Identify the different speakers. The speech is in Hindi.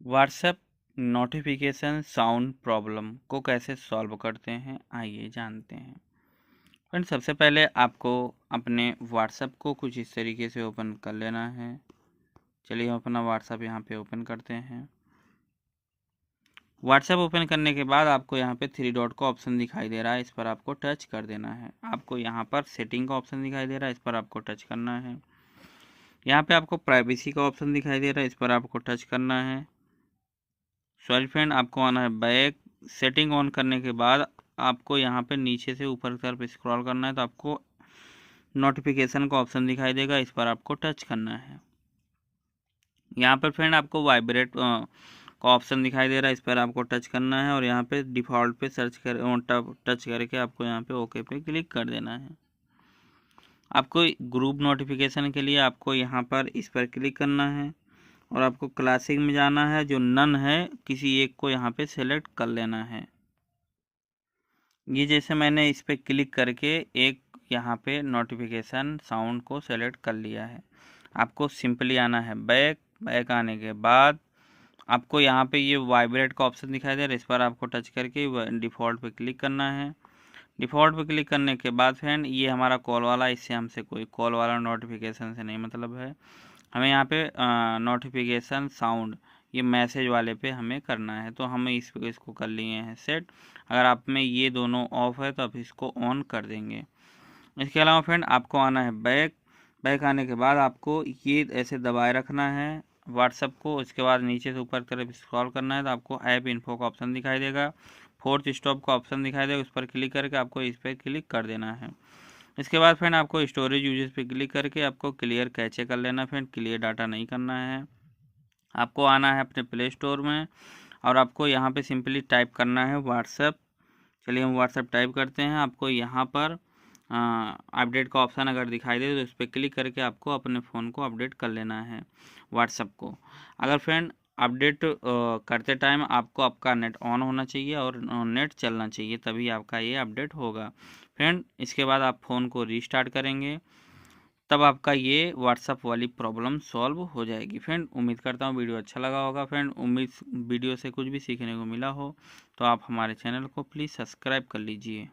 Speaker 1: व्हाट्सएप नोटिफिकेशन साउंड प्रॉब्लम को कैसे सॉल्व करते हैं, आइए जानते हैं। फ्रेंड, सबसे पहले आपको अपने व्हाट्सएप को कुछ इस तरीके से ओपन कर लेना है। चलिए हम अपना व्हाट्सएप यहाँ पे ओपन करते हैं। व्हाट्सएप ओपन करने के बाद आपको यहाँ पे थ्री डॉट का ऑप्शन दिखाई दे रहा है, इस पर आपको टच कर देना है। आपको यहाँ पर सेटिंग का ऑप्शन दिखाई दे रहा है, इस पर आपको टच करना है। यहाँ पे आपको प्राइवेसी का ऑप्शन दिखाई दे रहा है, इस पर आपको टच करना है। सॉरी फ्रेंड, आपको आना है बैक। सेटिंग ऑन करने के बाद आपको यहाँ पे नीचे से ऊपर की तरफ स्क्रॉल करना है, तो आपको नोटिफिकेशन का ऑप्शन दिखाई देगा, इस पर आपको टच करना है। यहाँ पर फ्रेंड आपको वाइब्रेट का ऑप्शन दिखाई दे रहा है, इस पर आपको टच करना है और यहाँ पे डिफ़ॉल्ट पे टच करके आपको यहाँ पे ओके पे क्लिक कर देना है। आपको ग्रुप नोटिफिकेशन के लिए आपको यहाँ पर इस पर क्लिक करना है और आपको क्लासिक में जाना है। जो नन है, किसी एक को यहाँ पे सेलेक्ट कर लेना है। ये जैसे मैंने इस पर क्लिक करके एक यहाँ पे नोटिफिकेशन साउंड को सेलेक्ट कर लिया है। आपको सिंपली आना है बैक। बैक आने के बाद आपको यहाँ पे ये वाइब्रेट का ऑप्शन दिखाई दे रहा है, इस पर आपको टच करके डिफ़ॉल्ट पे क्लिक करना है। डिफ़ॉल्ट पे क्लिक करने के बाद फ्रेंड ये हमारा कॉल वाला, इससे हमसे कोई कॉल वाला नोटिफिकेशन से नहीं मतलब है। हमें यहाँ पे नोटिफिकेशन साउंड, ये मैसेज वाले पे हमें करना है, तो हमें इसको कर लिए हैं सेट। अगर आप में ये दोनों ऑफ है तो आप इसको ऑन कर देंगे। इसके अलावा फ्रेंड आपको आना है बैक। बैक आने के बाद आपको ये ऐसे दबाए रखना है व्हाट्सएप को। इसके बाद नीचे से ऊपर की तरफ स्क्रॉल करना है, तो आपको ऐप इन्फो का ऑप्शन दिखाई देगा, फोर्थ स्टॉप का ऑप्शन दिखाई देगा, उस पर क्लिक करके आपको इस पर क्लिक कर देना है। इसके बाद फ्रेंड आपको स्टोरेज यूजेस पे क्लिक करके आपको क्लियर कैचे कर लेना। फ्रेंड, क्लियर डाटा नहीं करना है। आपको आना है अपने प्ले स्टोर में और आपको यहाँ पे सिंपली टाइप करना है व्हाट्सएप। चलिए हम व्हाट्सएप टाइप करते हैं। आपको यहाँ पर अपडेट का ऑप्शन अगर दिखाई दे तो उस पर क्लिक करके आपको अपने फ़ोन को अपडेट कर लेना है व्हाट्सएप को। अगर फ्रेंड अपडेट करते टाइम आपको आपका नेट ऑन होना चाहिए और नेट चलना चाहिए, तभी आपका ये अपडेट होगा। फ्रेंड, इसके बाद आप फ़ोन को रीस्टार्ट करेंगे, तब आपका ये व्हाट्सएप वाली प्रॉब्लम सॉल्व हो जाएगी। फ्रेंड, उम्मीद करता हूँ वीडियो अच्छा लगा होगा। फ्रेंड, उम्मीद वीडियो से कुछ भी सीखने को मिला हो तो आप हमारे चैनल को प्लीज़ सब्सक्राइब कर लीजिए।